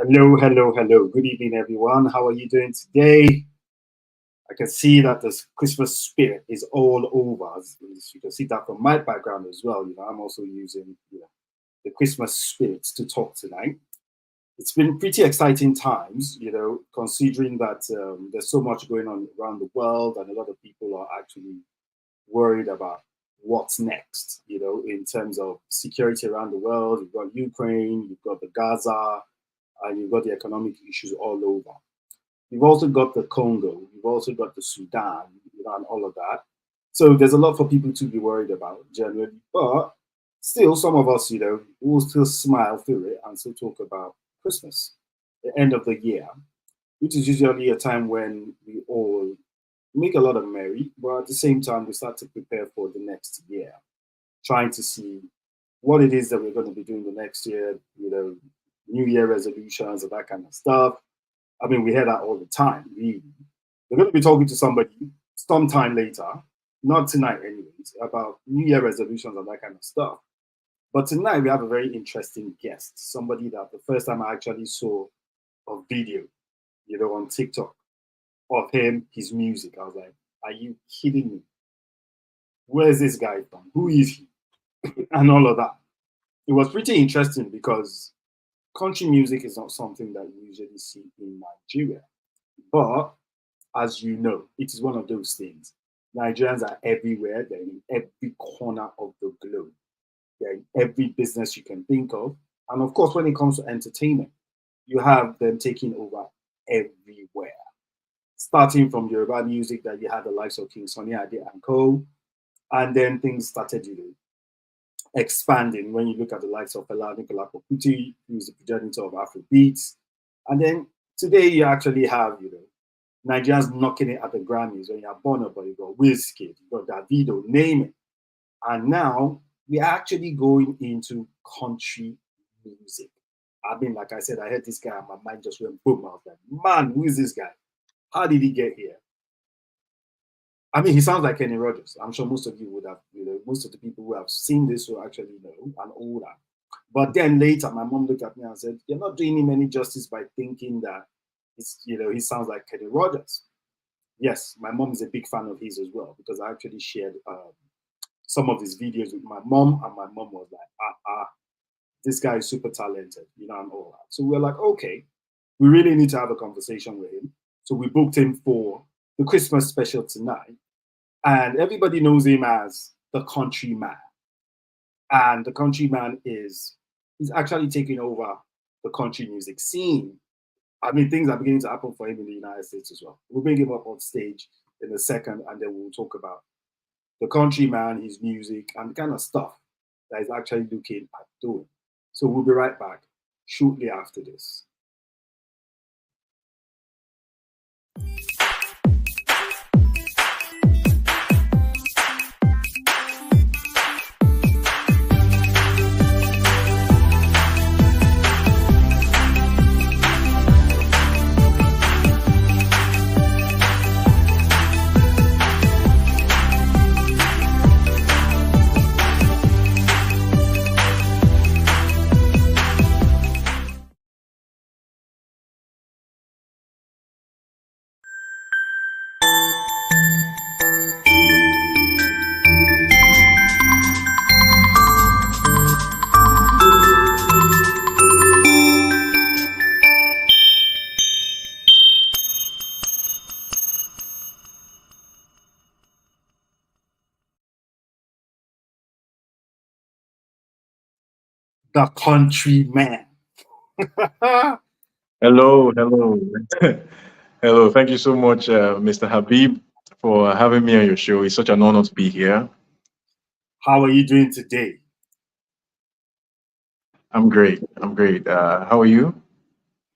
Hello, hello, hello. Good evening, everyone. How are you doing today? I can see that the Christmas spirit is all over. As you can see that from my background as well. I'm also using the Christmas spirit to talk tonight. It's been pretty exciting times, considering that there's so much going on around the world, and a lot of people are actually worried about what's next, in terms of security around the world. You've got Ukraine, you've got the Gaza, and you've got the economic issues all over. You've also got the Congo, you've also got the Sudan, and all of that. So there's a lot for people to be worried about generally, but still, some of us, will still smile through it and still talk about Christmas, the end of the year, which is usually a time when we all make a lot of merry, but at the same time, we start to prepare for the next year, trying to see what it is that we're going to be doing the next year, New Year resolutions and that kind of stuff. I mean, we hear that all the time, really. We're going to be talking to somebody sometime later, not tonight, anyways, about New Year resolutions and that kind of stuff. But tonight, we have a very interesting guest, somebody that the first time I actually saw a video, on TikTok of him, his music, I was like, are you kidding me? Where's this guy from? Who is he? And all of that. It was pretty interesting because country music is not something that you usually see in Nigeria. But as you know, it is one of those things. Nigerians are everywhere, they're in every corner of the globe. They're in every business you can think of. And of course, when it comes to entertainment, you have them taking over everywhere. Starting from Yoruba music that you had the likes of King Sunny Ade and Co. And then things started, expanding when you look at the likes of Fela Nicola Kuti, who's the progenitor of Afrobeats. And then today you actually have, Nigerians knocking it at the Grammys. When you have Bono, but you got Wizkid, you got Davido, name it. And now we're actually going into country music. I mean, like I said, I heard this guy and my mind just went boom. I was like, man, who is this guy? How did he get here? I mean, he sounds like Kenny Rogers. I'm sure most of you would have, most of the people who have seen this will actually know and all that. But then later, my mom looked at me and said, "You're not doing him any justice by thinking that he sounds like Kenny Rogers." Yes, my mom is a big fan of his as well because I actually shared some of his videos with my mom, and my mom was like, this guy is super talented, and all that. So we're like, okay, we really need to have a conversation with him. So we booked him for the Christmas special tonight. And everybody knows him as the countryman. And the countryman he's actually taking over the country music scene. I mean, things are beginning to happen for him in the United States as well. We'll bring him up on stage in a second, and then we'll talk about the countryman, his music, and the kind of stuff that he's actually looking at doing. So we'll be right back shortly after this. The countryman. Hello, hello, hello. Thank you so much, Mr. Habib, for having me on your show. It's such an honor to be here. How are you doing today? I'm great. I'm great. How are you?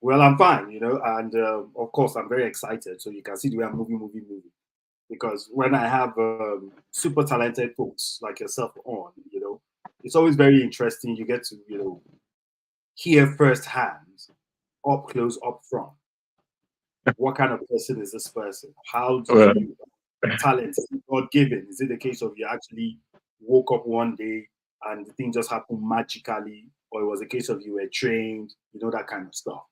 Well, I'm fine, and of course, I'm very excited. So you can see the way I'm moving. Because when I have super talented folks like yourself on, it's always very interesting. You get to, hear firsthand, up close, up front, what kind of person is this person? How do Well, you talent is it God given? Is it a case of you actually woke up one day and the thing just happened magically, or it was a case of you were trained, that kind of stuff?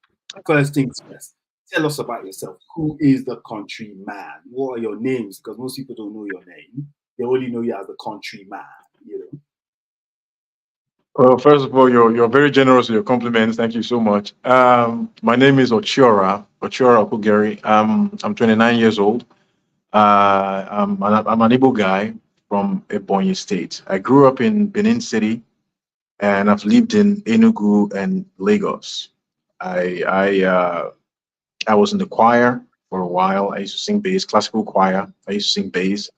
First things first, tell us about yourself. Who is the country man? What are your names? Because most people don't know your name. They only know you as the country man, you know. Well, first of all, you're very generous with your compliments. Thank you so much. My name is Ochiora Okugeri. I'm 29 years old. I'm an Igbo guy from Ebonyi State. I grew up in Benin City, and I've lived in Enugu and Lagos. I I uh, I was in the choir for a while. I used to sing bass, classical choir. I used to sing bass,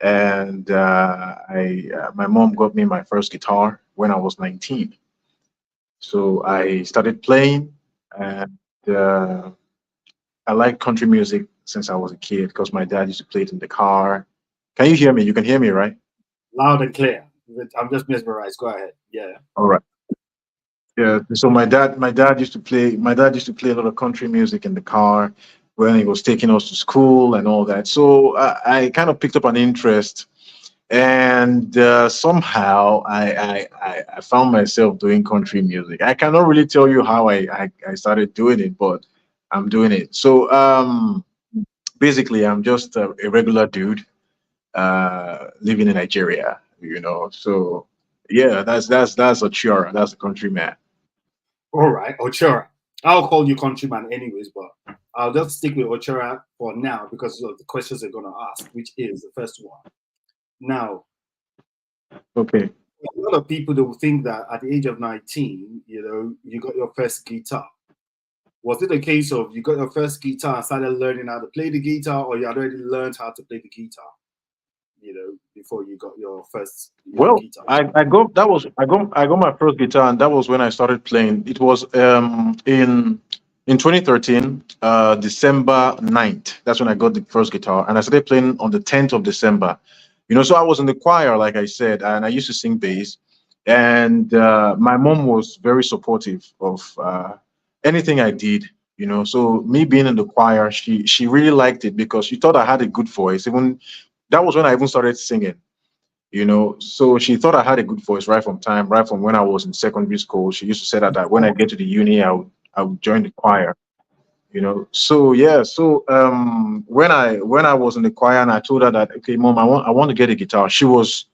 and my mom got me my first guitar when I was 19. So I started playing, and uh, I like country music since I was a kid because my dad used to play it in the car. Can you hear me? You can hear me, right? Loud and clear. I'm just mesmerized. Go ahead. Yeah. All right. Yeah. So my dad used to play a lot of country music in the car when he was taking us to school and all that. So I kind of picked up an interest, and somehow I found myself doing country music. I cannot really tell you how I started doing it, but I'm doing it. So basically, I'm just a regular dude living in Nigeria, you know. So yeah, that's Ochiora, that's the country man. All right, Ochera. I'll call you countryman anyways, but I'll just stick with Ochera for now because of the questions they're going to ask, which is the first one. Now, Okay. a lot of people, they will think that at the age of 19, you know, you got your first guitar. Was it a case of you got your first guitar and started learning how to play the guitar, or you had already learned how to play the guitar, you know, before you got your first, you know, Well, guitar? I got my first guitar, and that was when I started playing. It was in 2013, December 9th. That's when I got the first guitar, and I started playing on the 10th of December. You know, so I was in the choir, like I said, and I used to sing bass. And my mom was very supportive of anything I did. You know, so me being in the choir, she really liked it because she thought I had a good voice. Even that was when I even started singing, you know. So she thought I had a good voice right from when I was in secondary school. She used to say that when I get to the uni, I would join the choir, you know. So yeah, so when I was in the choir and I told her that, okay, mom, I want to get a guitar, she was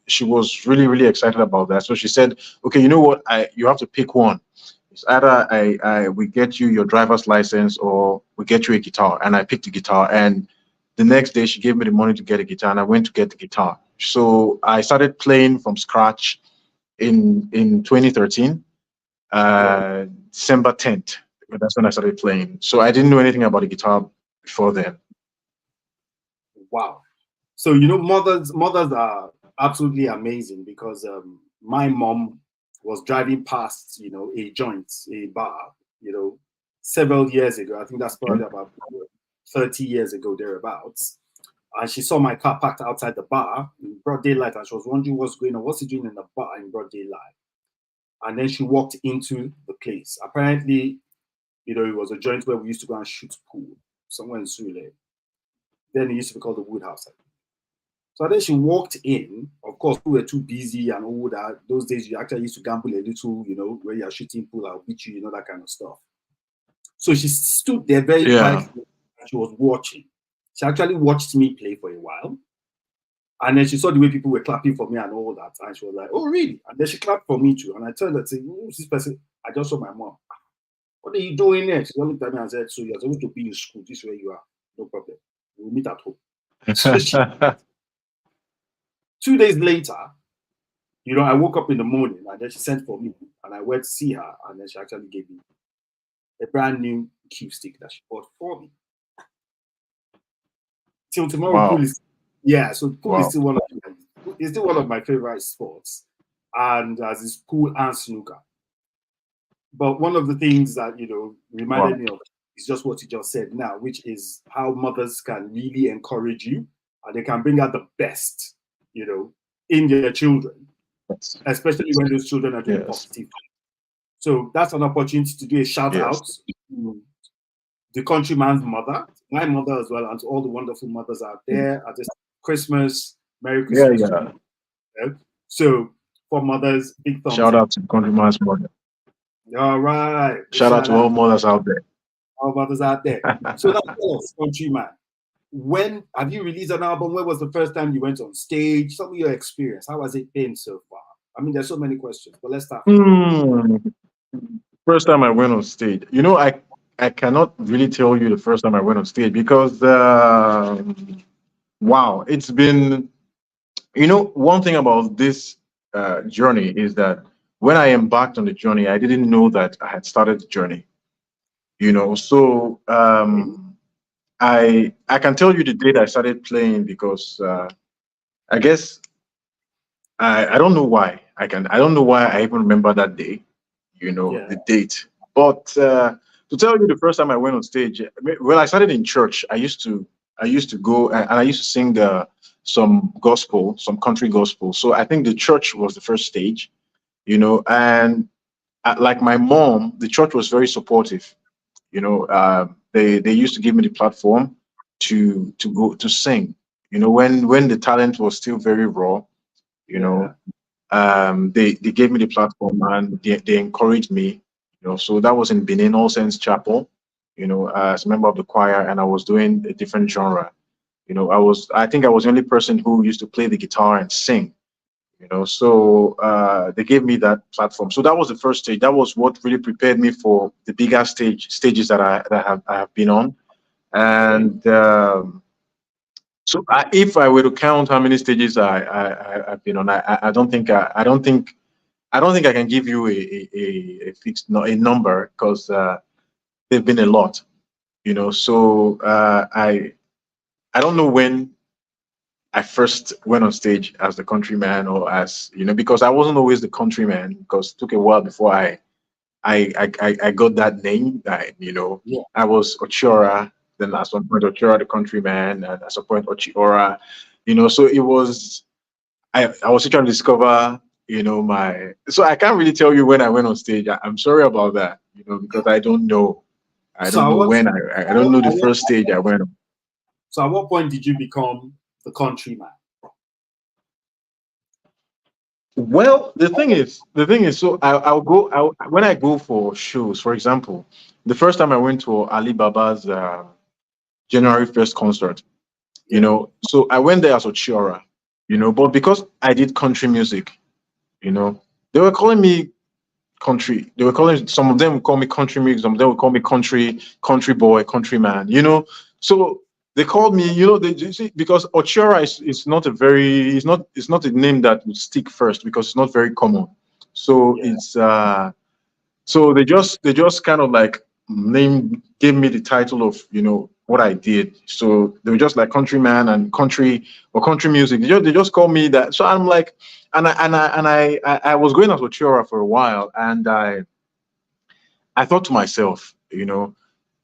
really excited about that. So she said, okay, you know what, I you have to pick one. It's either I we get you your driver's license or we get you a guitar. And I picked the guitar, and the next day she gave me the money to get a guitar, and I went to get the guitar. So I started playing from scratch in 2013, Yeah. December 10th. That's when I started playing. So I didn't know anything about the guitar before then. Wow. So you know, mothers are absolutely amazing because my mom was driving past, you know, a joint, a bar, you know, several years ago. I think that's probably about 30 years ago, thereabouts. And she saw my car parked outside the bar in broad daylight, and she was wondering what's going on. What's he doing in the bar in broad daylight? And then she walked into the place. Apparently, you know, it was a joint where we used to go and shoot pool somewhere in Sule. Then it used to be called the Woodhouse. So then she walked in. Of course, we were too busy and all that. Those days, you actually used to gamble a little, you know, where you're shooting pool, I'll beat you, you know, that kind of stuff. So she stood there very Yeah. quietly and she was watching. She actually watched me play for a while. And then she saw the way people were clapping for me and all that. And she was like, oh, really? And then she clapped for me too. And I told her, who's this person? I just saw my mom. What are you doing there? She looked at me and said, so you're supposed to be in school. This is where you are. No problem. We'll meet at home. So she, 2 days later, you know, I woke up in the morning and then she sent for me and I went to see her and then she actually gave me a brand new cue stick that she bought for me. Till tomorrow, pool Wow. is yeah. So pool is Wow. still one of my favorite sports, and as is pool and snooker. But one of the things that you know Wow. reminded me of is just what you just said now, which is how mothers can really encourage you and they can bring out the best, you know, in their children, Yes. especially when those children are doing Yes. positive. So that's an opportunity to do a shout Yes. out to the countryman's mother, my mother as well, and to all the wonderful mothers out there at this Christmas. Merry Yeah. Christmas to Yeah. you. Okay? So for mothers, big thumbs Shout up. out to Countryman's mother. All right, Shout out shout to all out. mothers out there. our brothers out there. So that's us, Countryman. When have you released an album? When was the first time you went on stage? Some of your experience. How has it been so far? I mean, there's so many questions, but let's start. Hmm. First time I went on stage. I cannot really tell you the first time I went on stage because wow, it's been, one thing about this journey is that when I embarked on the journey, I didn't know that I had started the journey. So I can tell you the date I started playing because I guess I don't know why I don't know why I even remember that day, Yeah, the date. But to tell you the first time I went on stage, well, I started in church. I used to go and I used to sing some gospel, some country gospel. So I think the church was the first stage, and like my mom, the church was very supportive. They used to give me the platform to go to sing. When the talent was still very raw, you yeah, know, they gave me the platform and they encouraged me. So that was in Benin All Saints Chapel. As a member of the choir, and I was doing a different genre. I think I was the only person who used to play the guitar and sing. So they gave me that platform. So that was the first stage. That was what really prepared me for the bigger stages that I have been on. okay. And so if I were to count how many stages I've been on, I don't think I can give you a fixed a number because there've been a lot. So I don't know when I first went on stage as the countryman or as because I wasn't always the countryman because it took a while before I got that name. Yeah, I was Ochiora, then at some point Ochiora the countryman, and at some point Ochiora. So it was I was still trying to discover, my so I can't really tell you when I went on stage. I'm sorry about that, because I don't know. I so don't know when I don't know the first stage I went on. so at what point did you become the countryman? Well, the thing is, so when I go for shows, for example, the first time I went to Ali Baba's January 1st concert, Yeah, so I went there as Ochiora, but because I did country music, you know, they were calling me country. They were calling some of them would call me country music, some of them would call me country boy, countryman. So they called me. You see, because Ochiora is not a very it's not a name that would stick first because it's not very common. So yeah. it's so they just kind of like gave me the title of what I did. So they were just like countryman and country or country music. They just call me that. So I'm like, and I was going as Ochiora for a while, and I thought to myself, when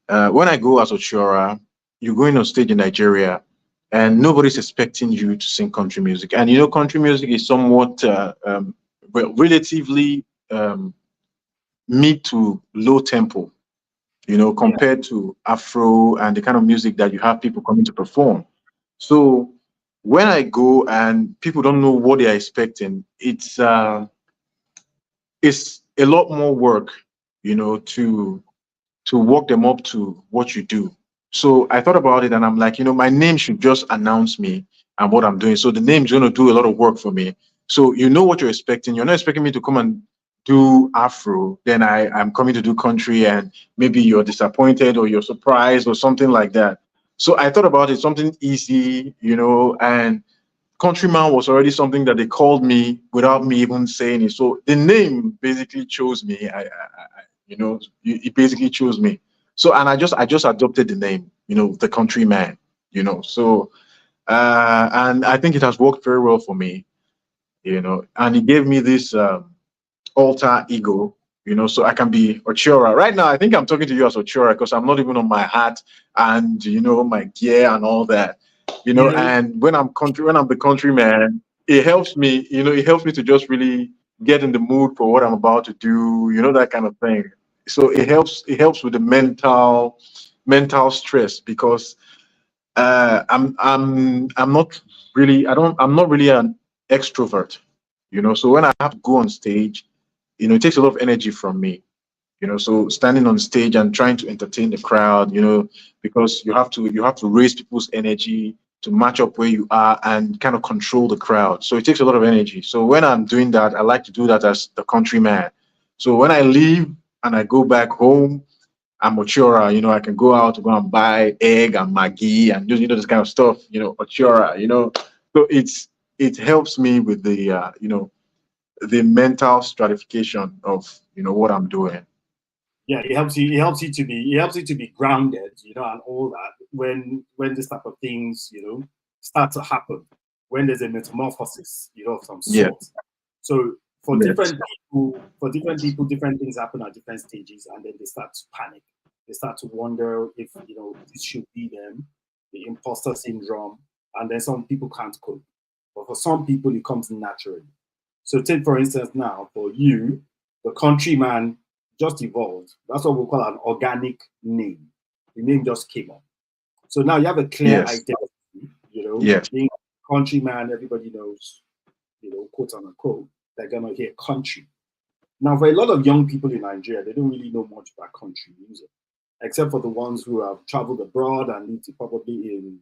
I go as Ochiora, you're going on stage in Nigeria, and nobody's expecting you to sing country music. And country music is somewhat well, relatively mid to low tempo, Yeah. compared to Afro and the kind of music that you have people coming to perform. So when I go and people don't know what they are expecting, it's a lot more work, to walk them up to what you do. So I thought about it and I'm like, my name should just announce me and what I'm doing. So the name's going to do a lot of work for me. So you know what you're expecting. You're not expecting me to come and do Afro, then I'm coming to do country and maybe you're disappointed or you're surprised or something like that. So I thought about it, something easy, and Countryman was already something that they called me without me even saying it. So the name basically chose me. It basically chose me. So and I just adopted the name, the Countryman. So and I think it has worked very well for me. And it gave me this alter ego. So I can be Ochiora. Right now, I think I'm talking to you as Ochiora because I'm not even on my hat and my gear and all that. Yeah. And when I'm the countryman, it helps me, it helps me to just really get in the mood for what I'm about to do, that kind of thing. So it helps with the mental stress because I'm not really I'm not really an extrovert. So when I have to go on stage, it takes a lot of energy from me. So standing on stage and trying to entertain the crowd, because you have to raise people's energy to match up where you are and kind of control the crowd. So it takes a lot of energy. So when I'm doing that, I like to do that as the countryman. So when I leave and I go back home, I'm Ochora, I can go out to go and buy egg and Maggie and just, this kind of stuff, Ochora. So it helps me with the mental stratification of, what I'm doing. Yeah, it helps you to be grounded, and all that when this type of things, start to happen, when there's a metamorphosis, of some Yeah. sort. So Yes. for different people, different things happen at different stages, and then they start to panic. They start to wonder if this should be them, the imposter syndrome, and then some people can't cope. But for some people, it comes naturally. So take for instance now, for you, the countryman just evolved. That's what we call an organic name. The name just came up. So now you have a clear Yes. identity, Yes. being a countryman, everybody knows, quote unquote, they're gonna hear country. Now, for a lot of young people in Nigeria, they don't really know much about country music, except for the ones who have traveled abroad and lived probably in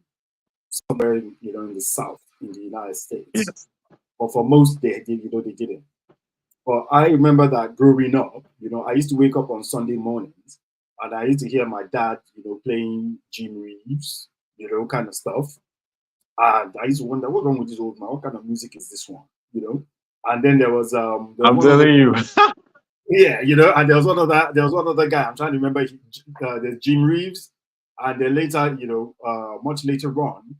somewhere, in the South, in the United States. Yes. But for most, they didn't. But I remember that growing up, I used to wake up on Sunday mornings and I used to hear my dad, playing Jim Reeves, kind of stuff. And I used to wonder, what's wrong with this old man? What kind of music is this one? And then there was I'm one other, telling you. yeah, and there was one other guy. I'm trying to remember. There's Jim Reeves, and then later, much later on,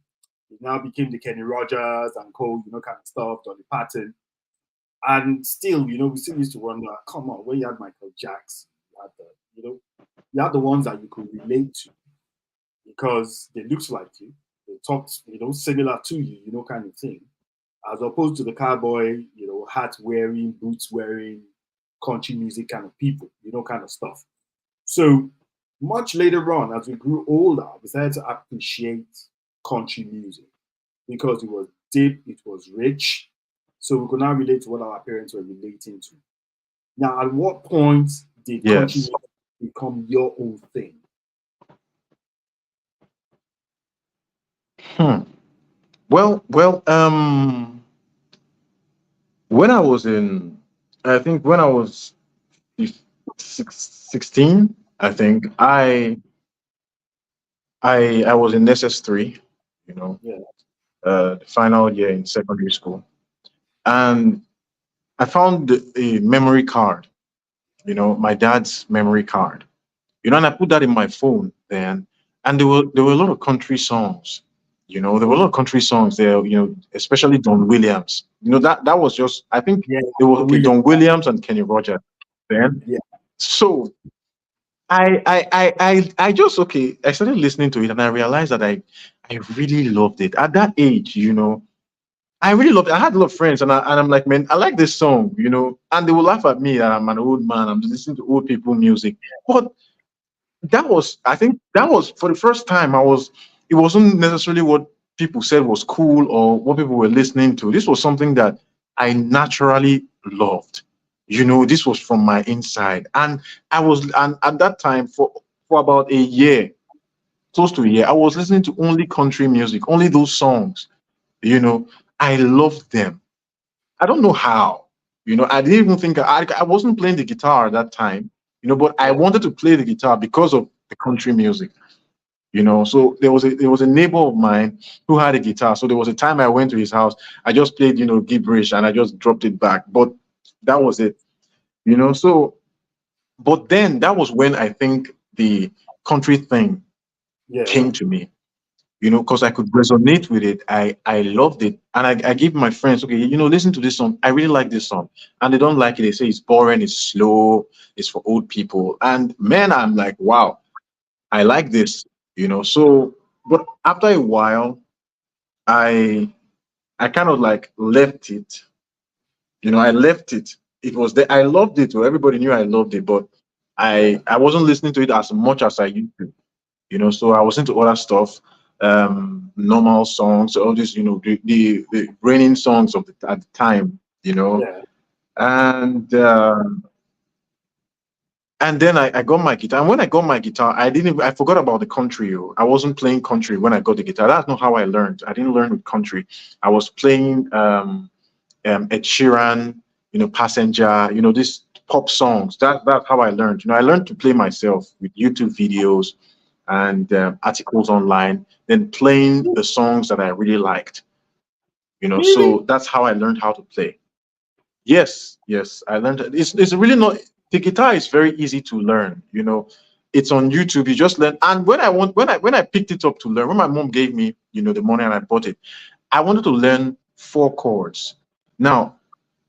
it now became the Kenny Rogers and Cole, kind of stuff, Dolly Parton. And still, we still used to wonder, come on, when you had Michael Jackson, you had the ones that you could relate to because they looked like you, they talked, similar to you, kind of thing, as opposed to the cowboy, hat wearing, boots wearing, country music kind of people, kind of stuff. So much later on, as we grew older, we started to appreciate country music because it was deep, it was rich, so we could now relate to what our parents were relating to. Now, at what point did country Yes. music become your own thing? Hmm. When I think when I was 16, I think I was in SS3, you know, Yeah, the final year in secondary school, and I found a memory card, my dad's memory card, and I put that in my phone then, and there were a lot of country songs, there were a lot of country songs there, especially Don Williams. That was just, I think yeah, it was okay, William. Don Williams and Kenny Rogers then. Yeah, So I just, okay, I started listening to it and I realized that I really loved it at that age. I really loved it. I had a lot of friends, and I'm like, man, I like this song, and they will laugh at me that I'm an old man. I'm just listening to old people music, but I think that was for the first time. It wasn't necessarily what people said was cool or what people were listening to. This was something that I naturally loved. This was from my inside, and and at that time for about a year, close to a year, I was listening to only country music, only those songs. You know, I loved them. I don't know how. I didn't even think I wasn't playing the guitar at that time. But I yeah, wanted to play the guitar because of the country music. So there was a neighbor of mine who had a guitar. So there was a time I went to his house. I just played, gibberish, and I just dropped it back. But that was it. So, but then that was when I think the country thing yeah, came to me. Because I could resonate with it. I loved it. And I give my friends, okay, listen to this song. I really like this song. And they don't like it. They say it's boring, it's slow, it's for old people. And man, I'm like, wow, I like this. So, but after a while, I I kind of like left it. I left it. It was there. I loved it. So everybody knew I loved it, but yeah, I wasn't listening to it as much as I used to. So I was into other stuff, normal songs, all these, the raining songs at the time. yeah, And And then I got my guitar. And when I got my guitar, I forgot about the country. Oh. I wasn't playing country when I got the guitar. That's not how I learned. I didn't learn with country. I was playing Ed Sheeran, Passenger, these pop songs. That's how I learned. I learned to play myself with YouTube videos and articles online, then playing the songs that I really liked. Really? So that's how I learned how to play. Yes, yes, I learned. It's really not. The guitar is very easy to learn. It's on YouTube. You just learn. And when I picked it up to learn, when my mom gave me the money and I bought it, I wanted to learn four chords. Now,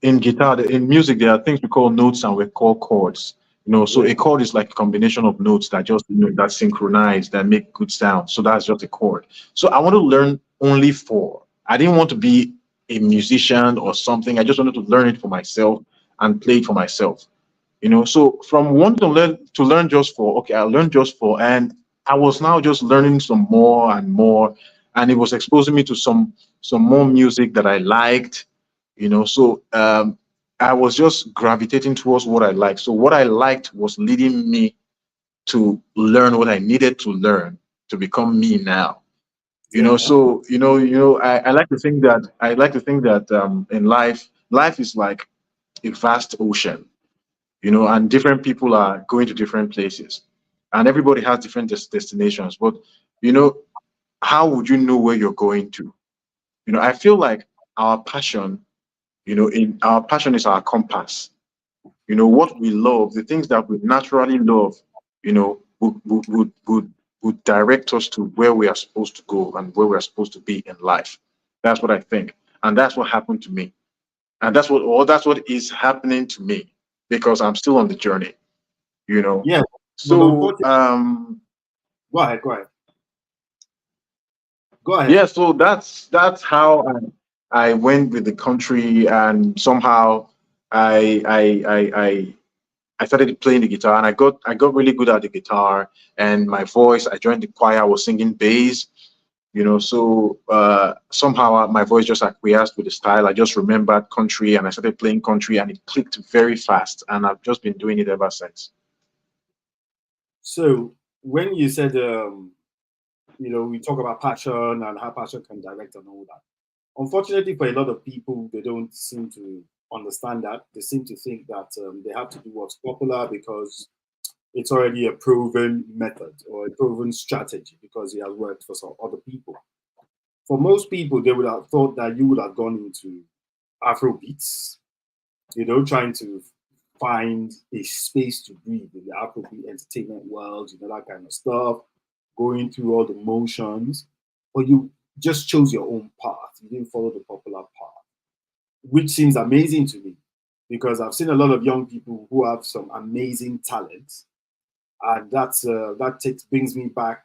in guitar, in music, there are things we call notes and we call chords. So Yeah. a chord is like a combination of notes that just that synchronize, that make good sound. So that's just a chord. So I wanted to learn only four. I didn't want to be a musician or something. I just wanted to learn it for myself and play it for myself. So from wanting to learn just four, okay, I learned just four, and I was now just learning some more and more, and it was exposing me to some more music that I liked. So I was just gravitating towards what I liked. So what I liked was leading me to learn what I needed to learn to become me now. Yeah. So I like to think that in life is like a vast ocean, and different people are going to different places, and everybody has different destinations. But you know, how would you know where you're going to? I feel like our passion, in our passion is our compass. What we love, the things that we naturally love, would direct us to where we are supposed to go and where we are supposed to be in life. That's what I think, and that's what happened to me, and that's what is happening to me because I'm still on the journey. you know. Yeah. But So unfortunately, go ahead. Go ahead. Go ahead. yeah, so that's how I went with the country, and somehow I I I I I started playing the guitar, and I got really good at the guitar, and my voice. I joined the choir. I was singing bass. So somehow my voice just acquiesced with the style. I just remembered country, and I started playing country, and it clicked very fast, and I've just been doing it ever since. So when you said, we talk about passion and how passion can direct and all that. Unfortunately, for a lot of people, they don't seem to understand that. They seem to think that they have to do what's popular because it's already a proven method or a proven strategy because it has worked for some other people. For most people, they would have thought that you would have gone into Afro beats, trying to find a space to breathe in the Afrobeat entertainment world, that kind of stuff, going through all the motions, but you just chose your own path. You didn't follow the popular path, which seems amazing to me because I've seen a lot of young people who have some amazing talents, and brings me back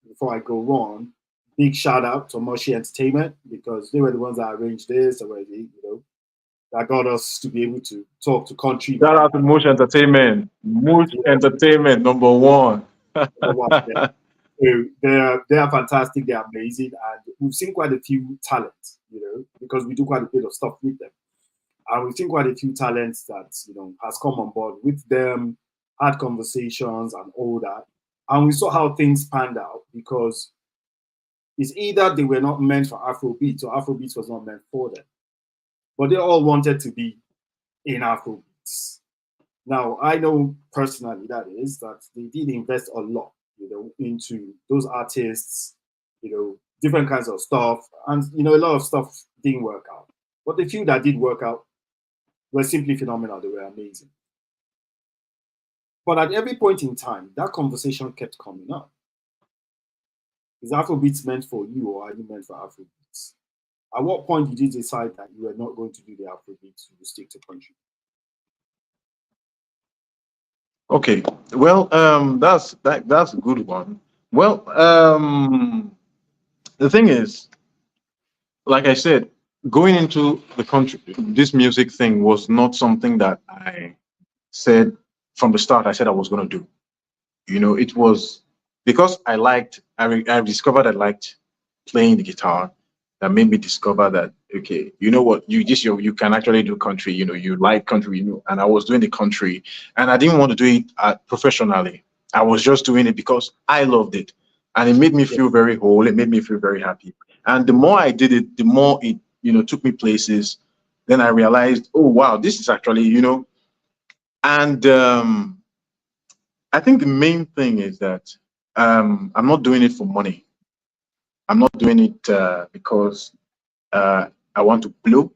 before I go on. Big shout out to Moshi Entertainment because they were the ones that arranged this already, that got us to be able to talk to Shout countrymen. out to Mush Entertainment. Mush Entertainment number one. Number one, yeah. So they are fantastic, they're amazing, and we've seen quite a few talents, because we do quite a bit of stuff with them. And we've seen quite a few talents that has come on board with them, had conversations and all that. And we saw how things panned out because it's either they were not meant for Afrobeat or Afrobeat was not meant for them. But they all wanted to be in Afrobeats. Now, I know personally that they did invest a lot, into those artists, different kinds of stuff. And, a lot of stuff didn't work out. But the few that did work out were simply phenomenal. They were amazing. But at every point in time, that conversation kept coming up. Is Afrobeats meant for you or are you meant for Afrobeats? At what point did you decide that you were not going to do the Afrobeats, you would stick to country? Okay. Well, that's a good one. Well, the thing is, like I said, going into the country, this music thing was not something that I said from the start. I said I was going to do. It was because I discovered I liked playing the guitar that made me discover that okay, you know what, you can actually do country, you like country, and I was doing the country, and I didn't want to do it professionally. I was just doing it because I loved it, and it made me Yeah. feel very whole. It made me feel very happy, and the more I did it, the more it took me places. Then I realized, oh wow, this is actually and I think the main thing is that I'm not doing it for money. I'm not doing it because I want to blow.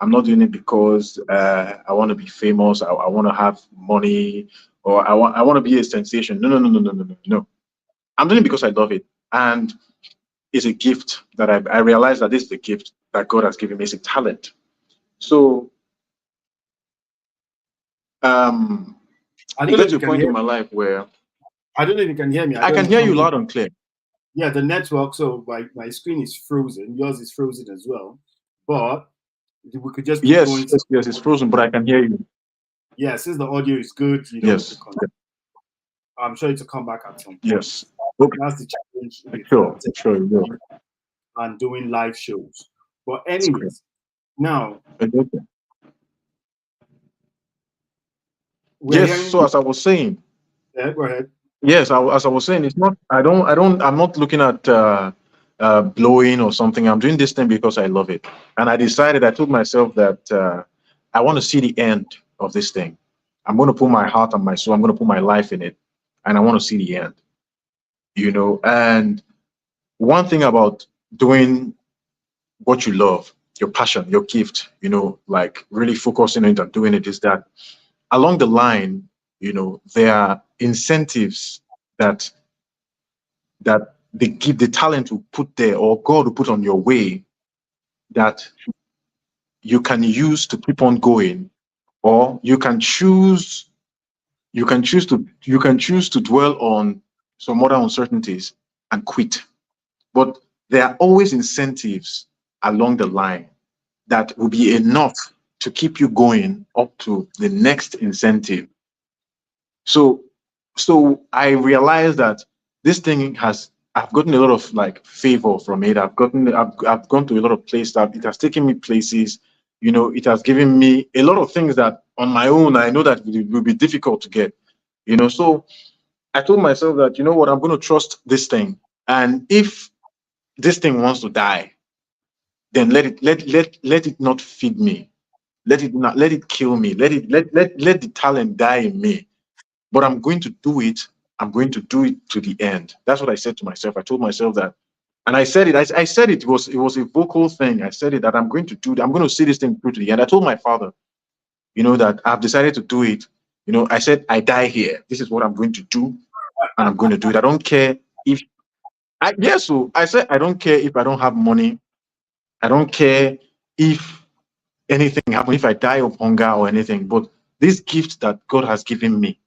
I'm not doing it because I want to be famous. I want to have money, or I want to be a sensation. No, no, no, no, no, no, no, no. I'm doing it because I love it, and it's a gift that I realize that this is the gift that God has given me. It's a talent. So um, I it don't know gets if to you a can point hear in me. my life where I don't know if you can hear me. I I don't can know hear you something. loud and clear. Yeah, the network. So my screen is frozen. Yours is frozen as well. But we could just keep Yes, going. yes, yes, it's frozen, but I can hear you. Yeah, since the audio is good, we could Yes, I'm sure to come back at some point. yes. Okay, That's the challenge with sure, sure, you will. and doing live shows. But That's great. anyways, now Okay. we're Yes, hearing. so as I was saying, Yeah, go ahead. yes, as I was saying, it's not. I'm not looking at blowing or something. I'm doing this thing because I love it, and I decided. I told myself that I want to see the end of this thing. I'm going to put my heart and my soul. I'm going to put my life in it, and I want to see the end. And one thing about doing what you love, your passion, your gift, like really focusing on it and doing it, is that along the line, there are incentives that the talent will put there, or God will put on your way, that you can use to keep on going, or you can choose to dwell on some other uncertainties and quit. But there are always incentives along the line that will be enough to keep you going up to the next incentive. So, so I realized that this thing I've gotten a lot of like favor from it. I've gone to a lot of places. That it has taken me places. It has given me a lot of things that on my own I know that it will be difficult to get. So I told myself that, what, I'm going to trust this thing, and if this thing wants to die, then let it not feed me. Let it kill me. Let the talent die in me, but I'm going to do it. I'm going to do it to the end. That's what I said to myself. I told myself that, and I said it. I said it was a vocal thing. I said it, that I'm going to do. I'm going to see this thing through to the end. I told my father, that I've decided to do it. I said, I die here. This is what I'm going to do, and I'm going to do it. I don't care if I yes. So I said, I don't care if I don't have money. I don't care if anything happens, if I die of hunger or anything. But this gift that God has given me,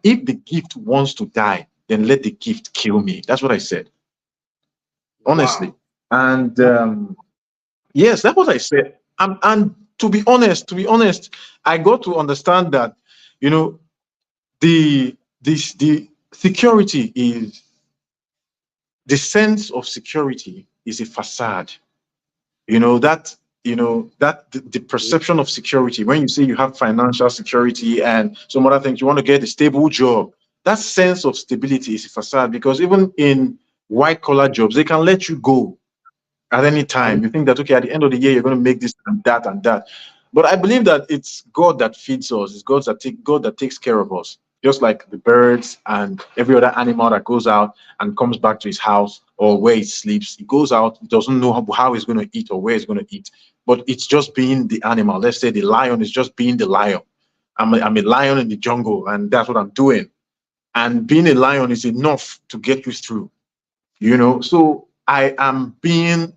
if the gift wants to die, then let the gift kill me. That's what I said, honestly. Wow. And That, yes, that's what I said. And to be honest, I got to understand that, you know, the security is the sense of security is a facade. The perception of security, when you say you have financial security and some other things, you want to get a stable job, that sense of stability is a facade, because even in white collar jobs, they can let you go at any I, time. You think that, okay, at the end of the year, you're going to make this and that and that. But I believe that it's God that feeds us. It's God that takes care of us. Just like the birds and every other animal that goes out and comes back to his house or where he sleeps. He goes out, he doesn't know how he's going to eat or where he's going to eat. But it's just being the animal. Let's say the lion is just being the lion. I'm a lion in the jungle, and that's what I'm doing. And being a lion is enough to get you through. So I am being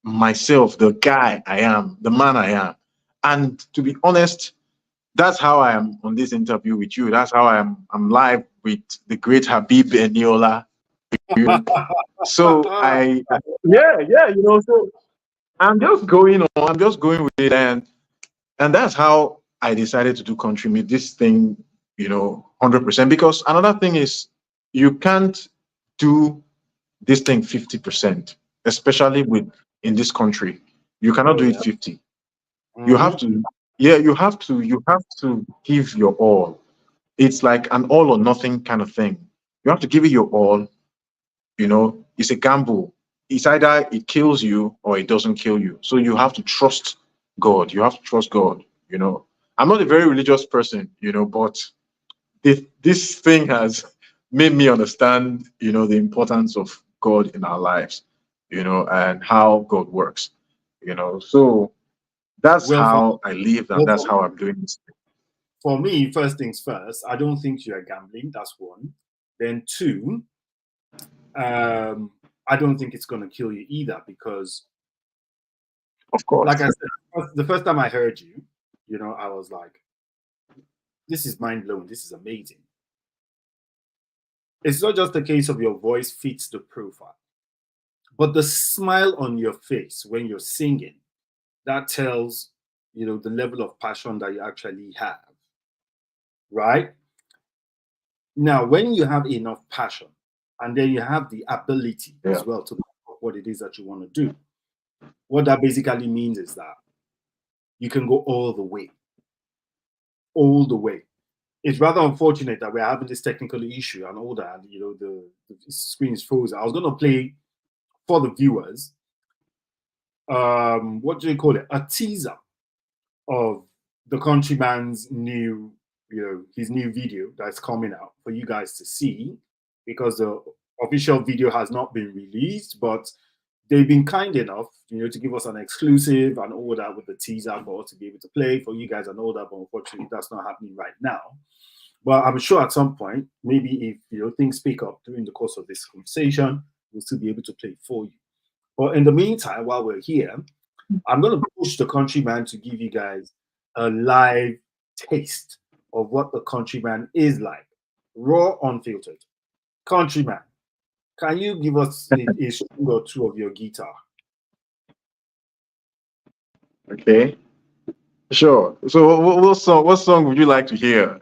myself, the guy I am, the man I am. And to be honest, that's how I am on this interview with you. That's how I'm live with the great Habib Eniola. So yeah, so I'm just going on, I'm just going with it, and that's how I decided to do contribute this thing, 100%. Because another thing is, you can't do this thing 50%, especially with in this country. You cannot Oh do it yeah. 50. You have Mm-hmm. to, yeah, you have to give your all. It's like an all or nothing kind of thing. You have to give it your all. It's a gamble. It's either it kills you or it doesn't kill you. So you have to trust God. You have to trust God. I'm not a very religious person, but this thing has made me understand, the importance of God in our lives, and how God works, So that's Well, for how I live, and well, that's for, how I'm doing this. for me, first things first, I don't think you are gambling. That's one. Then two, I don't think it's going to kill you either because, Of course. like I said, the first time I heard you, I was like, this is mind blowing. This is amazing. It's not just a case of your voice fits the profile, but the smile on your face when you're singing, that tells, the level of passion that you actually have, right? Now, when you have enough passion and then you have the ability Yeah. as well to know what it is that you want to do, what that basically means is that you can go all the way, all the way. It's rather unfortunate that we're having this technical issue and all that, the screen is frozen. I was going to play for the viewers, what do you call it? A teaser of the countryman's new, his new video that's coming out for you guys to see, because the official video has not been released, but they've been kind enough, to give us an exclusive and all that with the teaser for us to be able to play for you guys and all that. But unfortunately, that's not happening right now. But I'm sure at some point, maybe if things pick up during the course of this conversation, we'll still be able to play it for you. But in the meantime, while we're here, I'm going to push the countryman to give you guys a live taste of what the countryman is like, raw, unfiltered. Countryman, can you give us a string or two of your guitar? Okay. Sure. So what song would you like to hear?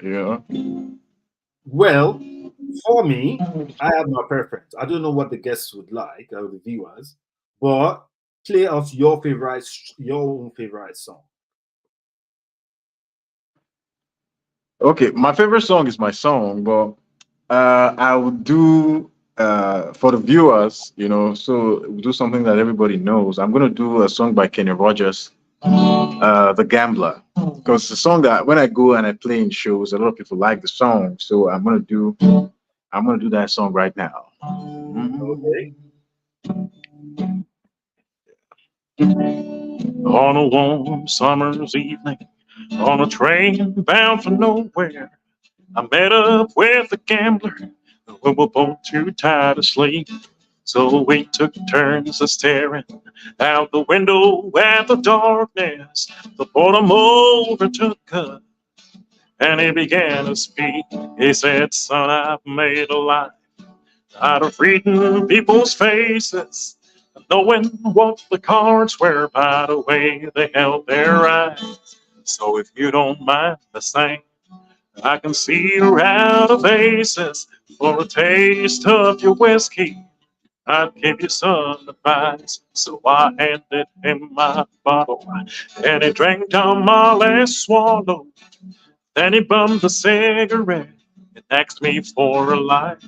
Well, for me, I have my preference. I don't know what the guests would like, or the viewers, but play us your own favorite song. Okay, my favorite song is my song, but I would do for the viewers, so we'll do something that everybody knows. I'm gonna do a song by Kenny Rogers, The Gambler, because it's a song that when I go and I play in shows, a lot of people like the song. So I'm gonna do that song right now. Okay. On a warm summer's evening, on a train bound for nowhere, I met up with a gambler. We were both too tired to sleep, so we took turns of staring out the window at the darkness. The boredom overtook us, and he began to speak. He said, "Son, I've made a life out of reading people's faces, knowing what the cards were by the way they held their eyes. So if you don't mind the same, I can see you're out of aces. For a taste of your whiskey, I'd give you some advice." So I handed him my bottle, and he drank down my last swallow. Then he bummed a cigarette and asked me for a light.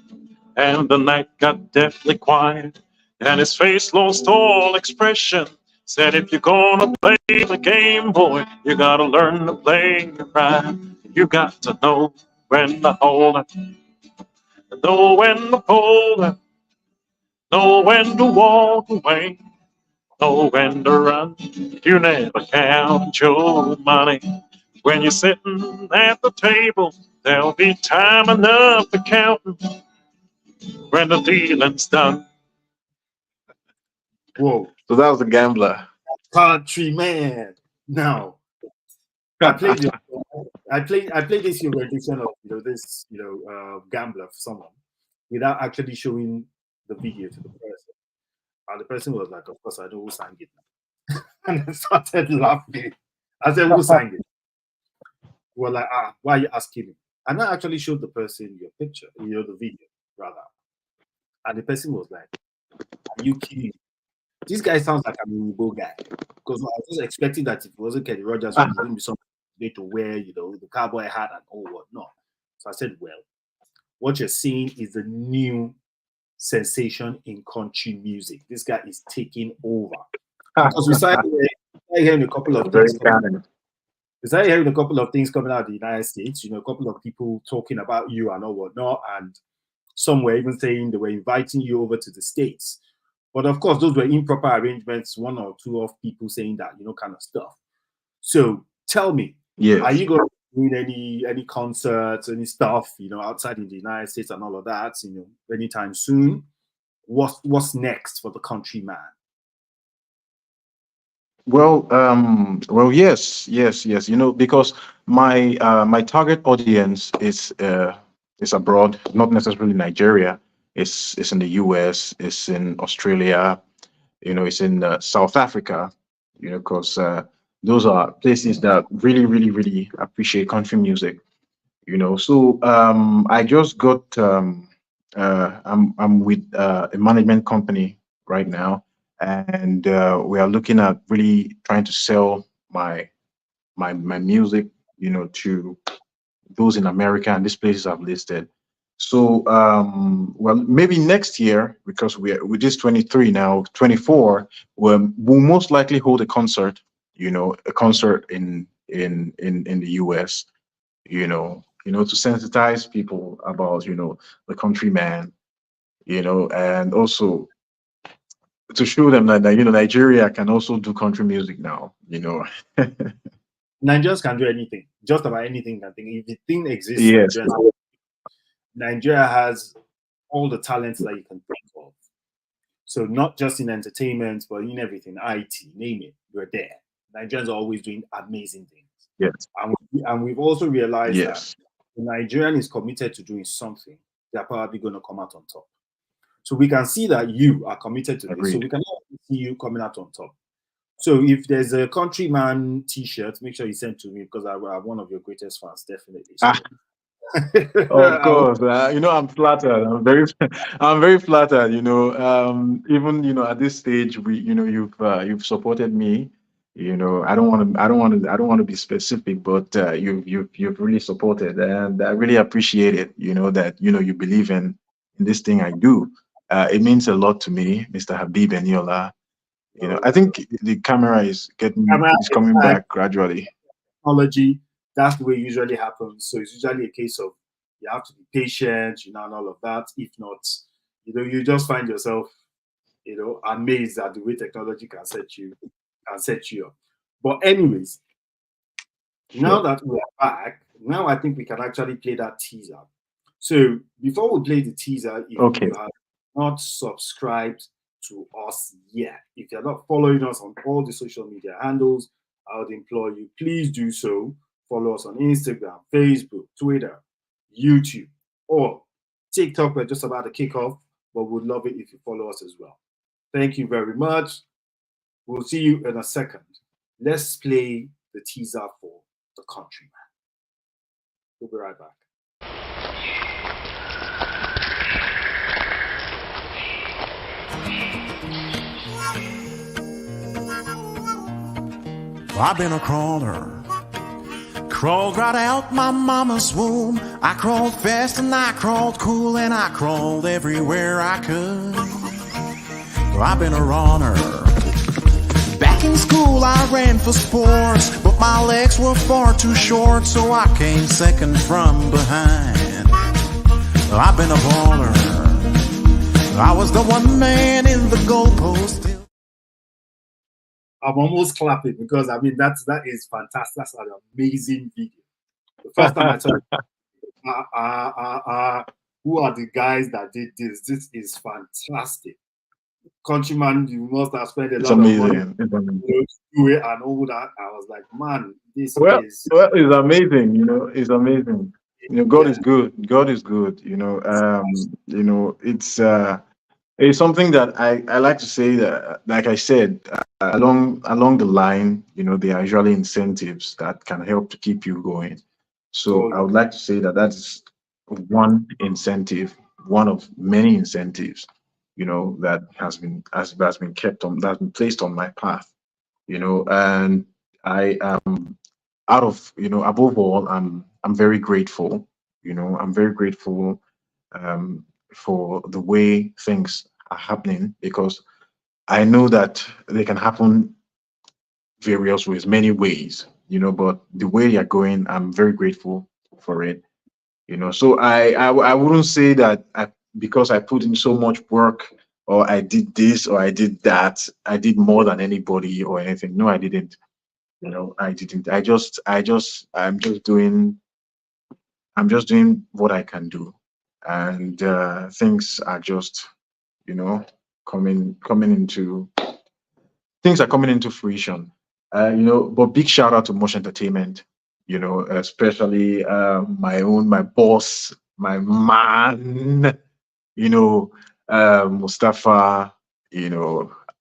And the night got deathly quiet, and his face lost all expression. Said, "If you're gonna play the game, boy, you gotta learn to play it right. You got to know when to hold it, know when to fold it, know when to walk away, know when to run. You never count your money. When you're sitting at the table, there'll be time enough to count when the dealing's done." Whoa, So that was a gambler. countryman. Now, I played your I played this your rendition of this gambler for someone without actually showing the video to the person, and the person was like, "Of course, I know who sang it," and I started laughing. I said, "Who sang it?" We're like, "Ah, why are you asking me?" And I actually showed the person your picture, the video rather, and the person was like, "Are you kidding?" This guy sounds like an Igbo guy because I was just expecting that if it wasn't Kenny Rogers, it was going to be something made to wear, the cowboy hat and all whatnot. So I said, well, what you're seeing is the new sensation in country music. This guy is taking over because we started hearing a couple of Very things coming. kind. We started hearing a couple of things coming out of the United States. A couple of people talking about you and all whatnot, and some were even saying they were inviting you over to the States. But of course, those were improper arrangements, one or two of people saying that, kind of stuff. So tell me, are Yes. you going to be doing any concerts, any stuff, outside in the United States and all of that, anytime soon? What's next for the countryman? Well, yes. Because my target audience is abroad, not necessarily Nigeria. It's in the US, it's in Australia, it's in South Africa, because those are places that really, really, really appreciate country music. So I just got I'm with a management company right now, and we are looking at really trying to sell my music, to those in America and these places I've listed. So well, maybe next year, because we just 23 now, 24, we'll most likely hold a concert, a concert in the US, to sensitize people about, the countryman, and also to show them that Nigeria can also do country music now. Nigerians can do anything, just about anything. I think if the thing exists, Yes. Nigeria has all the talents that you can think of. So not just in entertainment, but in everything, IT, name it, we're there. Nigerians are always doing amazing things. Yes. And we've also realized that Yes. the Nigerian is committed to doing something, they're probably going to come out on top. So we can see that you are committed to this. So Agreed. we can see you coming out on top. So if there's a countryman T-shirt, make sure you send to me because I'm one of your greatest fans, definitely. So, Of course, I'm flattered. I'm very flattered. Even at this stage, you've supported me. I don't want to be specific, but you've really supported, and I really appreciate it. That you believe in this thing I do. It means a lot to me, Mr. Habib Eniola. I think the camera is coming back gradually. technology, that's the way it usually happens. So it's usually a case of you have to be patient, and all of that. If not, you just find yourself, amazed at the way technology can set you up. But anyways, now Sure. that we are back, now I think we can actually play that teaser. So before we play the teaser, if Okay. you have not subscribed to us yet, if you're not following us on all the social media handles, I would implore you, please do so. Follow us on Instagram, Facebook, Twitter, YouTube, or TikTok. We're just about to kick off, but we'd love it if you follow us as well. Thank you very much. We'll see you in a second. Let's play the teaser for The Countryman. We'll be right back. I've been a crawler, crawled right out my mama's womb. I crawled fast and I crawled cool and I crawled everywhere I could. I've been a runner. Back in school I ran for sports, but my legs were far too short, so I came second from behind. I've been a baller. I was the one man in the goalpost. I'm almost clapping because that is fantastic. That's an amazing video. The first time I saw it, who are the guys that did this? This is fantastic. Countryman, you must have spent a lot of money to do it and all that. I was like, man, this Well, is it's amazing. It's amazing. God is good. God is good. It's something that I like to say that, like I said, along the line, there are usually incentives that can help to keep you going. So I would like to say that that's one incentive, one of many incentives. that has been kept on, that's been placed on my path, and I am out of, above all, I'm very grateful. I'm very grateful um, for the way things are happening, because I know that they can happen various ways, many ways, but the way you're going, I'm very grateful for it. So I wouldn't say that because I put in so much work, or I did this or I did that, I did more than anybody or anything. No, I didn't. I didn't. I'm just doing what I can do, and things are just, you know, coming into things are coming into fruition. But big shout out to Mosh Entertainment. Especially my boss, my man. You know, Mustafa.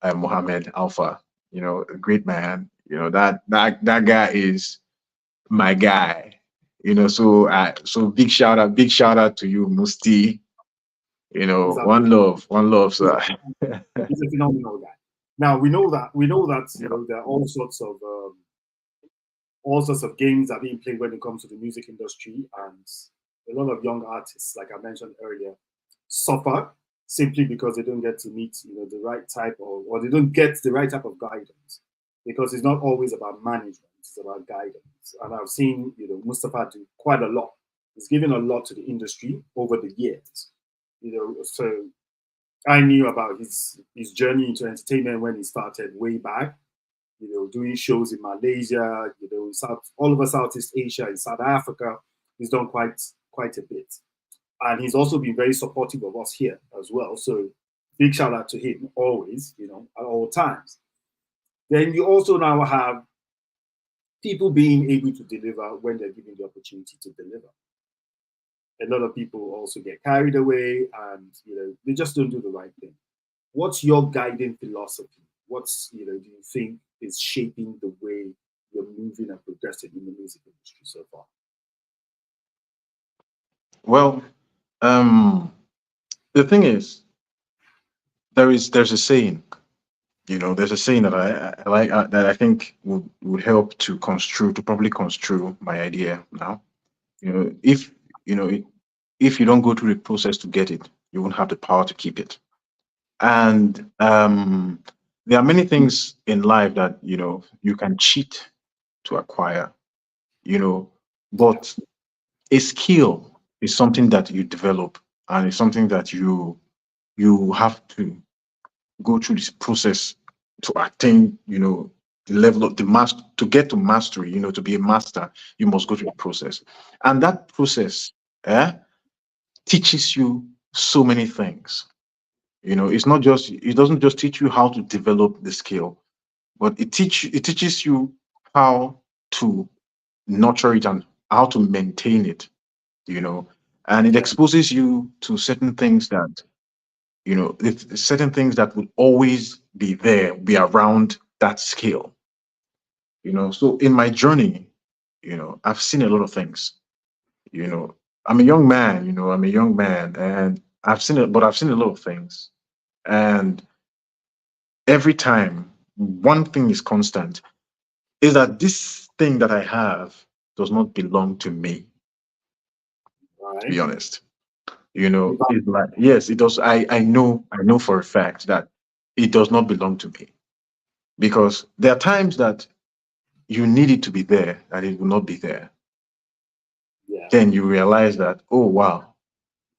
Mohammed Alpha. A great man. That guy is my guy. So big shout out to you, Musti. He's a, One love, he's a, sir. he's a phenomenal guy. Now we know that there are all sorts of games that are being played when it comes to the music industry, and a lot of young artists, like I mentioned earlier, suffer simply because they don't get to meet the right type of, or they don't get the right type of guidance, because it's not always about management, it's about guidance. And I've seen Mustafa do quite a lot. He's given a lot to the industry over the years. So I knew about his journey into entertainment when he started way back, doing shows in Malaysia, all over Southeast Asia, in South Africa. He's done quite a bit. And he's also been very supportive of us here as well. So big shout out to him always, at all times. Then you also now have people being able to deliver when they're given the opportunity to deliver. A lot of people also get carried away, and they just don't do the right thing. What's your guiding philosophy? Do you think is shaping the way you're moving and progressing in the music industry so far? Well, the thing is, there's a saying, there's a saying that I like, that I think would help to probably construe my idea now. If you know if you don't go through the process to get it, you won't have the power to keep it. And there are many things in life that you can cheat to acquire, you know, Yeah, but a skill is something that you develop, and it's something that you have to go through this process to attain, the level of the master, to get to mastery, to be a master, you must go through the process. And that process teaches you so many things. It doesn't just teach you how to develop the skill, but it teaches you how to nurture it and how to maintain it, you know, and it yeah, exposes you to certain things that, certain things that would always be there, be around that skill, So in my journey, I've seen a lot of things, you know. I'm a young man, and I've seen a lot of things. And every time, one thing is constant, is that this thing that I have does not belong to me, to be right. honest. You It's like, yes, it does. I know for a fact that it does not belong to me, because there are times that you need it to be there and it will not be there. Yeah, Then you realize that, oh wow,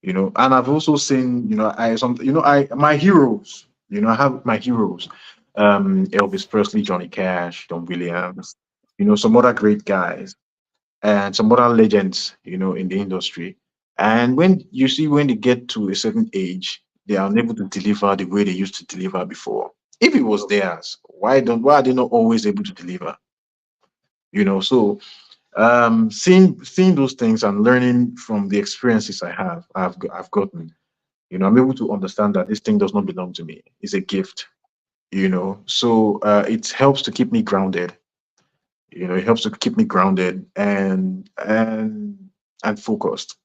and I've also seen, my heroes, I have my heroes, Elvis Presley, Johnny Cash, Don Williams, some other great guys and some other legends, in the industry. And when they get to a certain age, they are unable to deliver the way they used to deliver before. If it was no, theirs, why are they not always able to deliver? So seeing those things and learning from the experiences I've gotten, I'm able to understand that this thing does not belong to me. It's a gift, So it helps to keep me grounded. It helps to keep me grounded and focused.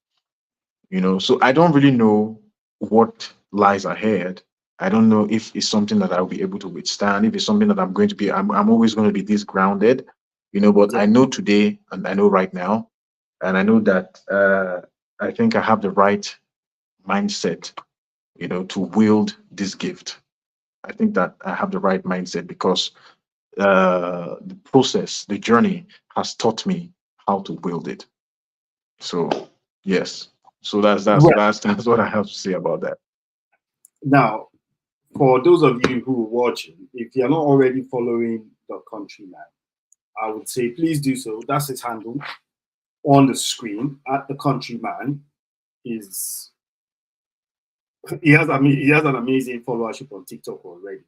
So I don't really know what lies ahead, I don't know if it's something that I'll be able to withstand, if it's something that I'm going to be, I'm always going to be this grounded, but Yeah. I know today and I know right now, and I know that I think I have the right mindset, to wield this gift. I think that I have the right mindset because the process, the journey has taught me how to wield it. So yes, so Well, that's what I have to say about that. now, for those of you who are watching, if you're not already following the countryman, I would say please do so. That's his handle on the screen at the countryman. Is he has an amazing followership on TikTok already.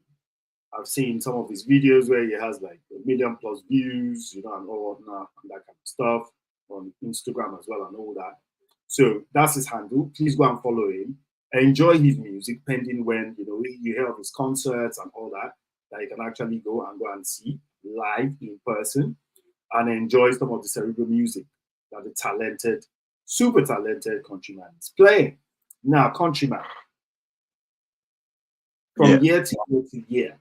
I've seen some of his videos where he has like 1 million plus views, and all whatnot, and that kind of stuff on Instagram as well, and all that. So that's his handle. Please go and follow him. Enjoy his music, pending when you hear of his concerts and all that. That you can actually go and see live in person and enjoy some of the cerebral music that the talented, super talented countryman is playing. Now, countryman, from Yeah. year to year,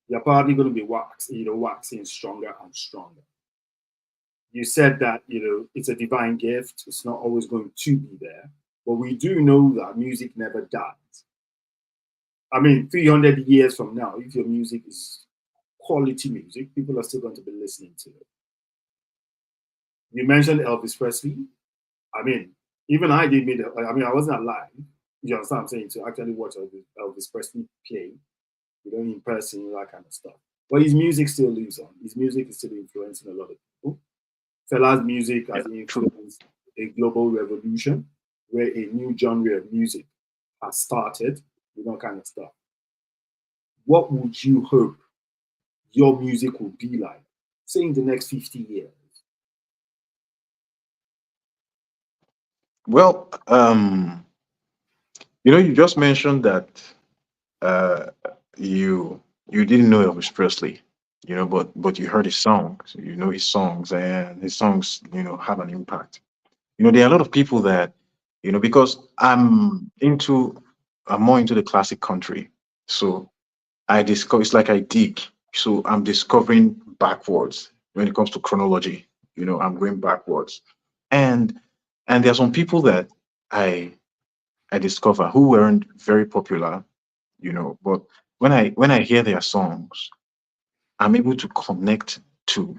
you're probably going to be waxing stronger and stronger. You said that, it's a divine gift. It's not always going to be there. But we do know that music never dies. I mean, 300 years from now, if your music is quality music, people are still going to be listening to it. You mentioned Elvis Presley. I mean, even I did meet, I wasn't alive. You understand what I'm saying? To actually watch Elvis Presley play, in person, that kind of stuff. But his music still lives on. His music is still influencing a lot of people. Fela's music Yeah, has true. influenced a global revolution where a new genre of music has started, kind of stuff. What would you hope your music will be like, say, in the next 50 years? Well, you just mentioned that uh, you didn't know Elvis Presley, but you heard his songs, his songs, and his songs, have an impact. There are a lot of people that, because I'm more into the classic country, so I discover it's like I dig, so I'm discovering backwards when it comes to chronology. I'm going backwards, and there are some people that I I discover who weren't very popular, but when I hear their songs, I'm able to connect to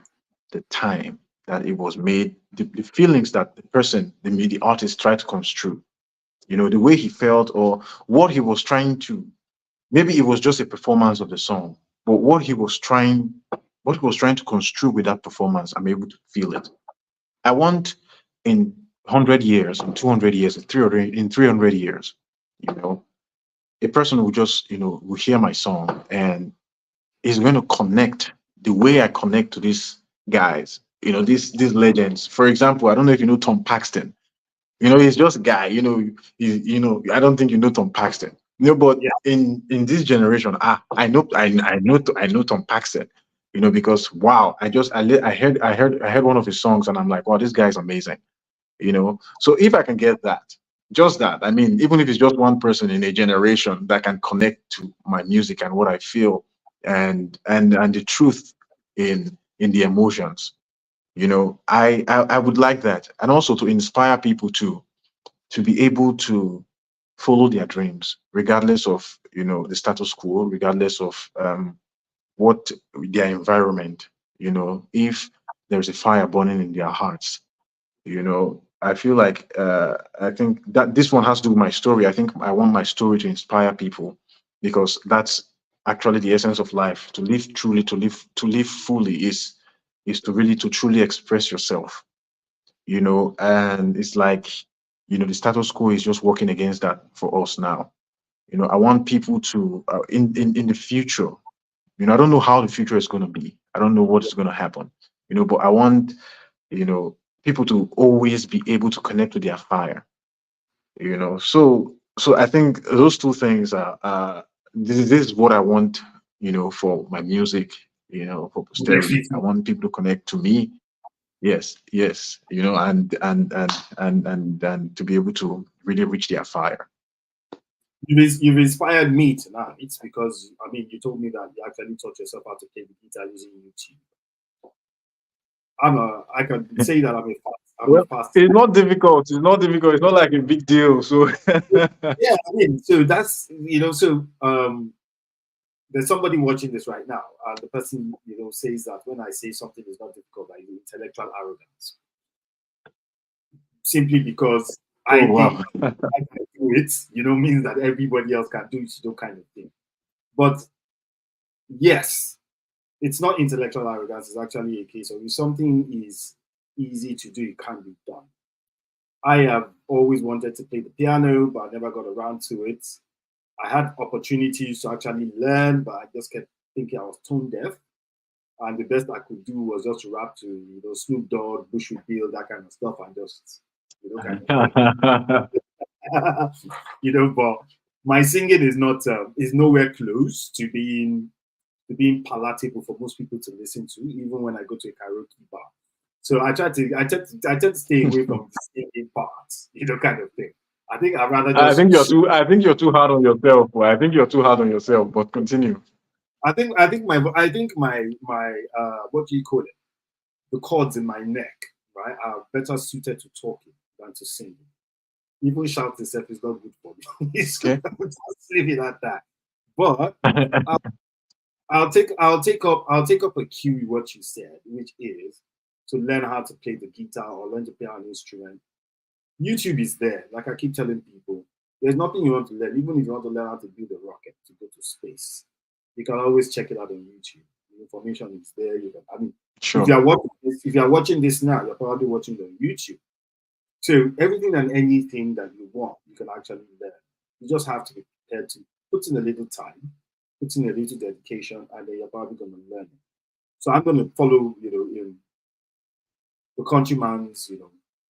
the time that it was made, the feelings that the artist tried to construe, the way he felt or what he was trying to, maybe it was just a performance of the song, but what he was trying to construe with that performance, I'm able to feel it. I want in 100 years, in 200 years, in 300 years, you know, a person will just, will hear my song and is going to connect the way I connect to these guys, these legends. For example, I don't know if you know Tom Paxton. He's just a guy. I don't think you know Tom Paxton. But Yeah, in this generation, I know Tom Paxton. Because wow, I heard one of his songs and I'm like, wow, this guy is amazing. So if I can get that, just that, I mean, even if it's just one person in a generation that can connect to my music and what I feel, and the truth in the emotions, I would like that, and also to inspire people to be able to follow their dreams regardless of the status quo, regardless of what their environment, if there's a fire burning in their hearts. I feel like I think that this one has to do with my story. I think I want my story to inspire people because that's actually the essence of life. To live truly, to live fully is to really to truly express yourself. And it's like the status quo is just working against that for us now. I want people to in the future. I don't know how the future is going to be. I don't know what is going to happen. But I want you know, people to always be able to connect with their fire. So I think those two things are this is what I want, for my music, for the next posterity. 50. I want people to connect to me. Yes, yes, and to be able to really reach their fire. you've inspired me tonight. It's because I mean you told me that you actually taught yourself how to play the guitar using YouTube. I can say that I'm a Well, fast. it's not difficult. It's not difficult. It's not like a big deal. So Yeah, I mean, so that's there's somebody watching this right now, and the person says that when I say something is not difficult, I do intellectual arrogance, simply because I oh think wow. I can do it, means that everybody else can do it, kind of thing. But yes, it's not intellectual arrogance. It's actually a case of if something is easy to do, it can be done. I have always wanted to play the piano, but I never got around to it. I had opportunities to actually learn, but I just kept thinking I was tone deaf. And the best I could do was just to rap to, Snoop Dogg, Bushwick Bill, that kind of stuff, and just, kind of thing. But my singing is nowhere close to being palatable for most people to listen to, even when I go to a karaoke bar. So I tend to stay away from the singing parts, kind of thing. I think I'd rather I just. think you're too hard on yourself. I think you're too hard on yourself. But continue. I think my what do you call it? The chords in my neck, right, are better suited to talking than to singing. Even shouting itself is not good for me. So Okay. just leave it at that. But I'll take up a cue with what you said, which is to learn how to play the guitar or learn to play an instrument. YouTube is there. Like I keep telling people, there's nothing you want to learn, even if you want to learn how to build a rocket to go to space. You can always check it out on YouTube. The information is there. Sure. If you are watching this now, you're probably watching it on YouTube. So everything and anything that you want, you can actually learn. You just have to be prepared to put in a little time, put in a little dedication, and then you're probably going to learn it. So I'm going to follow, in the countryman's,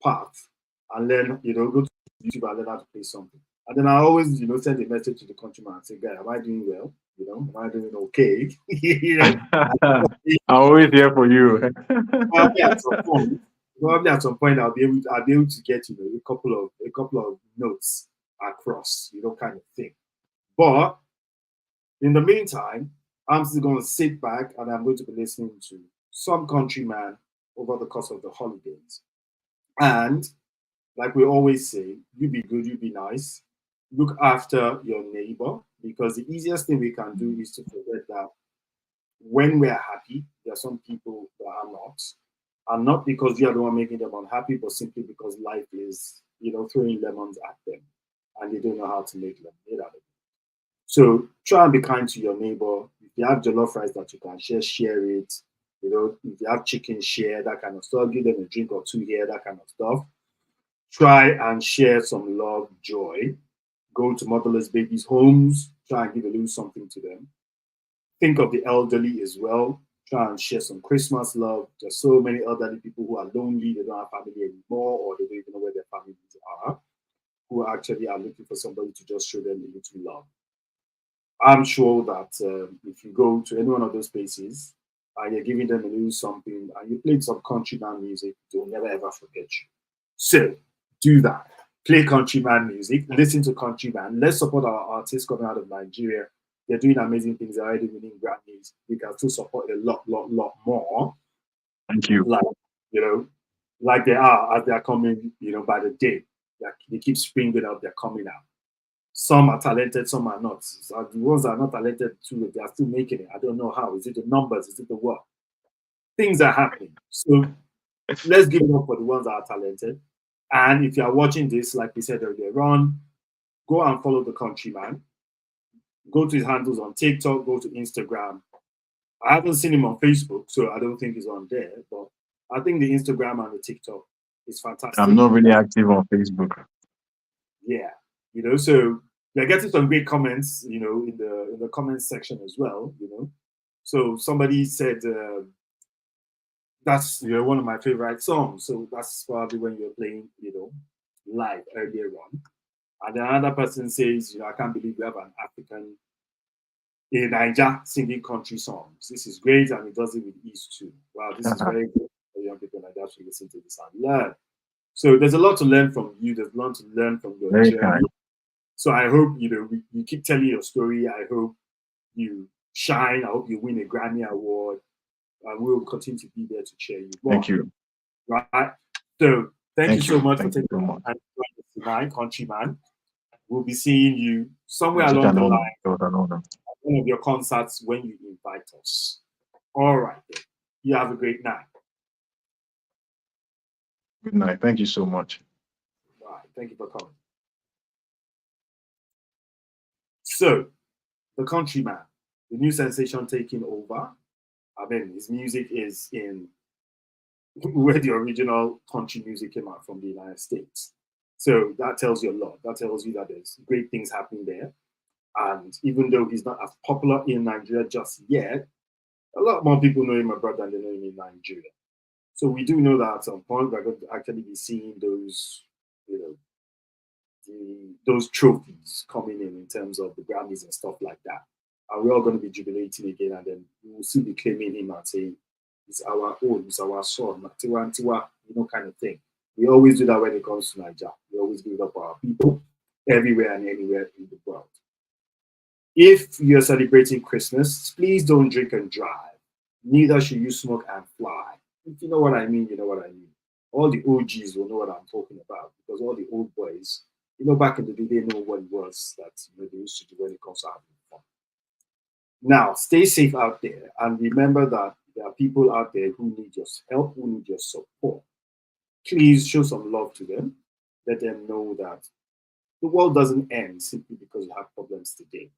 path, and learn, go to YouTube and learn how to play something. And then I always, send a message to the countryman and say, "Guy, am I doing well? Am I doing okay?" I'm always here for you. Probably at some point, I'll be able to get, a couple of notes across, kind of thing. But in the meantime, I'm still going to sit back and I'm going to be listening to some countryman over the course of the holidays. And like we always say, you be good, you be nice, look after your neighbor, because the easiest thing we can do is to forget that when we're happy, there are some people that are not. And not because you are the one making them unhappy, but simply because life is, throwing lemons at them and they don't know how to make lemonade out of it. So try and be kind to your neighbor. If you have jollof rice that you can share it. If you have chicken, share that kind of stuff. Give them a drink or two here, that kind of stuff. Try and share some love, joy. Go to motherless babies' homes. Try and give a little something to them. Think of the elderly as well. Try and share some Christmas love. There's so many elderly people who are lonely, they don't have family anymore, or they don't even know where their families are, who actually are looking for somebody to just show them a little love. I'm sure that if you go to any one of those places and you're giving them a little something and you play some countryman music, they'll never ever forget you. So do that. Play countryman music, listen to countryman. Let's support our artists coming out of Nigeria. They're doing amazing things. They're already winning Grammys. We can still support a lot more. Thank you. Like they are as they are coming, by the day. They keep springing out, they're coming out. Some are talented, some are not. So the ones that are not talented too, they are still making it. I don't know how. Is it the numbers? Is it the what? Things are happening. So let's give it up for the ones that are talented. And if you are watching this, like we said earlier on, go and follow the countryman. Go to his handles on TikTok, go to Instagram. I haven't seen him on Facebook, so I don't think he's on there. But I think the Instagram and the TikTok is fantastic. I'm not really active on Facebook. Yeah. So they're getting some great comments, in the comments section as well, So somebody said that's one of my favorite songs. So that's probably when you're playing, live earlier on. And then another person says, I can't believe we have an African in Niger singing country songs. This is great, and it does it with ease too. Wow, this is very good for young people like that to listen to this and learn. So there's a lot to learn from you. There's a lot to learn from your Very journey. kind. So I hope, you know, you keep telling your story. I hope you shine. I hope you win a Grammy Award. And we'll continue to be there to cheer you on. Thank you. Right. So thank you so much for Thank you taking so the much. time to join us tonight, countryman. We'll be seeing you somewhere It's along an the honor. line It was an honor. at one of your concerts when you invite us. All right. Then. You have a great night. Good night. Thank you so much. All right. Thank you for coming. So, the countryman, the new sensation taking over. I mean, his music is in where the original country music came out from, the United States. So that tells you a lot. That tells you that there's great things happening there. And even though he's not as popular in Nigeria just yet, a lot more people know him abroad than they know him in Nigeria. So we do know that at some point we're going to actually be seeing those, you know, those trophies coming in terms of the Grammys and stuff like that. And we're all going to be jubilating again, and then we will still be claiming him and saying, it's our own, it's our son, Tiwa, you know, kind of thing. We always do that when it comes to Nigeria. We always give it up for our people everywhere and anywhere in the world. If you're celebrating Christmas, please don't drink and drive. Neither should you smoke and fly. If you know what I mean, you know what I mean. All the OGs will know what I'm talking about, because all the old boys, you know, back in the day, they know what it was that, you know, they used to do when it comes to having fun. Now, stay safe out there, and remember that there are people out there who need your help, who need your support. Please show some love to them. Let them know that the world doesn't end simply because you have problems today.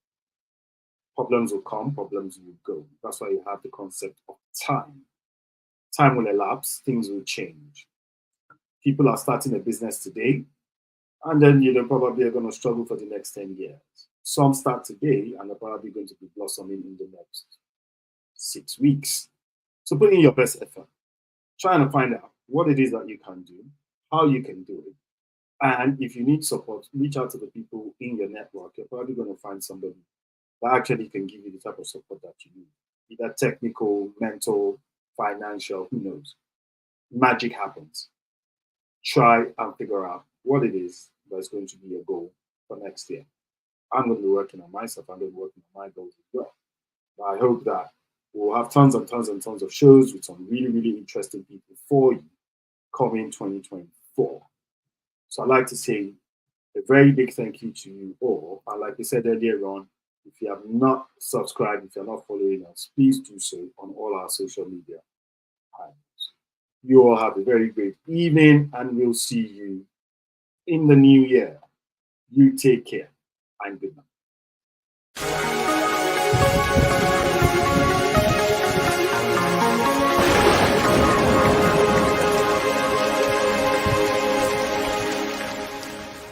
Problems will come, problems will go. That's why you have the concept of time. Time will elapse, things will change. People are starting a business today, and then, you know, probably are going to struggle for the next 10 years. Some start today and are probably going to be blossoming in the next 6 weeks. So put in your best effort, trying to find out what it is that you can do, how you can do it. And if you need support, reach out to the people in your network. You're probably going to find somebody that actually can give you the type of support that you need, either technical, mental, financial, who knows. Magic happens. Try and figure out what it is that's going to be your goal for next year. I'm going to be working on myself. I'm going to be working on my goals as well. But I hope that we'll have tons and tons and tons of shows with some really, really interesting people for you coming 2024. So I'd like to say a very big thank you to you all. And like I said earlier on, if you have not subscribed, if you're not following us, please do so on all our social media handles. You all have a very great evening, and we'll see you in the new year. You take care, and good night.